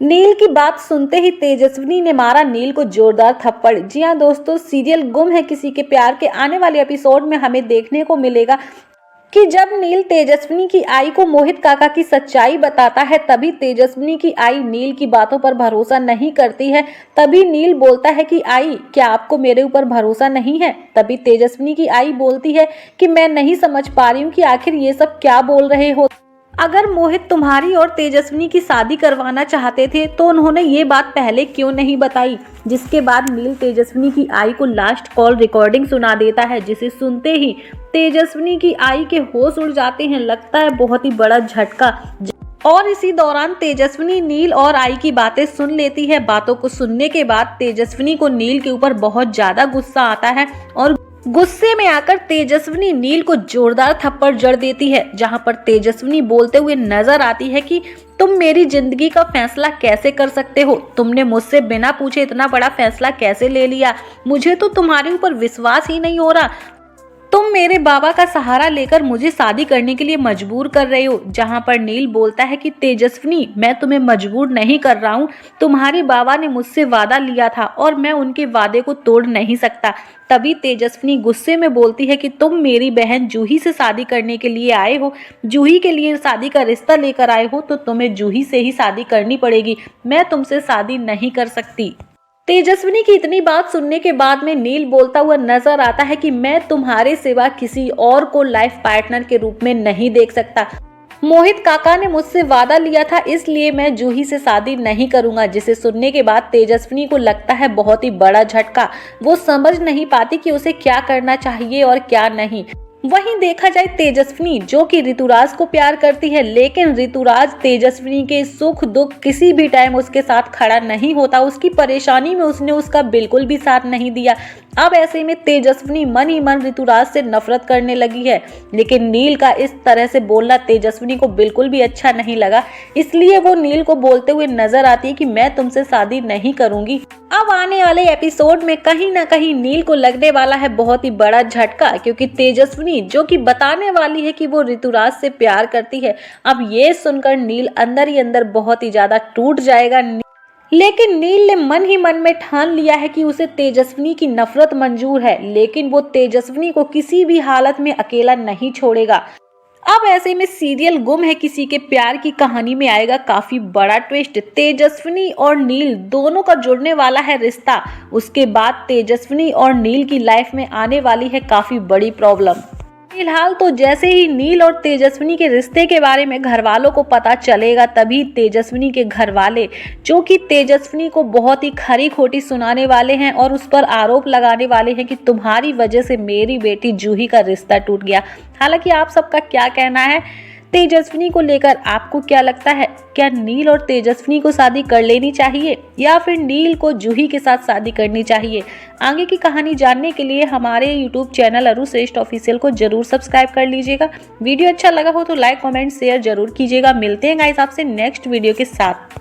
नील की बात सुनते ही तेजस्विनी ने मारा नील को जोरदार थप्पड़। जी हाँ दोस्तों, सीरियल गुम है किसी के प्यार के आने वाले एपिसोड में हमें देखने को मिलेगा कि जब नील तेजस्विनी की आई को मोहित काका की सच्चाई बताता है, तभी तेजस्विनी की आई नील की बातों पर भरोसा नहीं करती है। तभी नील बोलता है कि आई, क्या आपको मेरे ऊपर भरोसा नहीं है? तभी तेजस्विनी की आई बोलती है कि मैं नहीं समझ पा रही हूँ कि आखिर ये सब क्या बोल रहे हो। अगर मोहित तुम्हारी और तेजस्विनी की शादी करवाना चाहते थे तो उन्होंने ये बात पहले क्यों नहीं बताई? जिसके बाद नील तेजस्विनी की आई को लास्ट कॉल रिकॉर्डिंग सुना देता है, जिसे सुनते ही तेजस्विनी की आई के होश उड़ जाते हैं। लगता है बहुत ही बड़ा झटका। और इसी दौरान तेजस्विनी नील और आई की बातें सुन लेती है। बातों को सुनने के बाद तेजस्विनी को नील के ऊपर बहुत ज्यादा गुस्सा आता है और गुस्से में आकर तेजस्विनी नील को जोरदार थप्पड़ जड़ देती है, जहां पर तेजस्विनी बोलते हुए नजर आती है कि तुम मेरी जिंदगी का फैसला कैसे कर सकते हो? तुमने मुझसे बिना पूछे इतना बड़ा फैसला कैसे ले लिया? मुझे तो तुम्हारे ऊपर विश्वास ही नहीं हो रहा। तुम मेरे बाबा का सहारा लेकर मुझे शादी करने के लिए मजबूर कर रहे हो। जहां पर नील बोलता है कि तेजस्विनी, मैं तुम्हें मजबूर नहीं कर रहा हूं, तुम्हारे बाबा ने मुझसे वादा लिया था और मैं उनके वादे को तोड़ नहीं सकता। तभी तेजस्विनी गुस्से में बोलती है कि तुम मेरी बहन जूही से शादी करने के लिए आए हो, जूही के लिए शादी का रिश्ता लेकर आए हो, तो तुम्हें जूही से ही शादी करनी पड़ेगी। मैं तुमसे शादी नहीं कर सकती। तेजस्विनी की इतनी बात सुनने के बाद में नील बोलता हुआ नजर आता है कि मैं तुम्हारे सिवा किसी और को लाइफ पार्टनर के रूप में नहीं देख सकता। मोहित काका ने मुझसे वादा लिया था, इसलिए मैं जूही से शादी नहीं करूंगा। जिसे सुनने के बाद तेजस्विनी को लगता है बहुत ही बड़ा झटका। वो समझ नहीं पाती कि उसे क्या करना चाहिए और क्या नहीं। वहीं देखा जाए तेजस्विनी, जो कि ऋतुराज को प्यार करती है, लेकिन ऋतुराज तेजस्विनी के सुख दुख किसी भी टाइम उसके साथ खड़ा नहीं होता। उसकी परेशानी में उसने उसका बिल्कुल भी साथ नहीं दिया। अब ऐसे में तेजस्विनी मन ही मन ऋतुराज से नफरत करने लगी है। लेकिन नील का इस तरह से बोलना तेजस्विनी को बिल्कुल भी अच्छा नहीं लगा, इसलिए वो नील को बोलते हुए नजर आती है कि मैं तुमसे शादी नहीं करूंगी। अब आने वाले एपिसोड में कहीं ना कहीं नील को लगने वाला है बहुत ही बड़ा झटका, क्योंकि तेजस्विनी जो कि बताने वाली है कि वो ऋतुराज से प्यार करती है। अब ये सुनकर नील अंदर ही अंदर बहुत ही ज्यादा टूट जाएगा। लेकिन नील ने मन ही मन में ठान लिया है कि उसे तेजस्विनी की नफरत मंजूर है, लेकिन वो तेजस्विनी को किसी भी हालत में अकेला नहीं छोड़ेगा। अब ऐसे में सीरियल गुम है किसी के प्यार की कहानी में आएगा काफी बड़ा ट्विस्ट। तेजस्विनी और नील दोनों का जुड़ने वाला है रिश्ता। उसके बाद तेजस्विनी और नील की लाइफ में आने वाली है काफी बड़ी प्रॉब्लम। फिलहाल तो जैसे ही नील और तेजस्विनी के रिश्ते के बारे में घर वालों को पता चलेगा, तभी तेजस्विनी के घर वाले, जो कि तेजस्विनी को बहुत ही खरी खोटी सुनाने वाले हैं और उस पर आरोप लगाने वाले हैं कि तुम्हारी वजह से मेरी बेटी जूही का रिश्ता टूट गया। हालांकि आप सबका क्या कहना है तेजस्विनी को लेकर? आपको क्या लगता है, क्या नील और तेजस्विनी को शादी कर लेनी चाहिए या फिर नील को जूही के साथ शादी करनी चाहिए? आगे की कहानी जानने के लिए हमारे YouTube चैनल अरु श्रेष्ठ ऑफिशियल को जरूर सब्सक्राइब कर लीजिएगा। वीडियो अच्छा लगा हो तो लाइक कमेंट शेयर जरूर कीजिएगा। मिलते हैं गाइस आपसे नेक्स्ट वीडियो के साथ।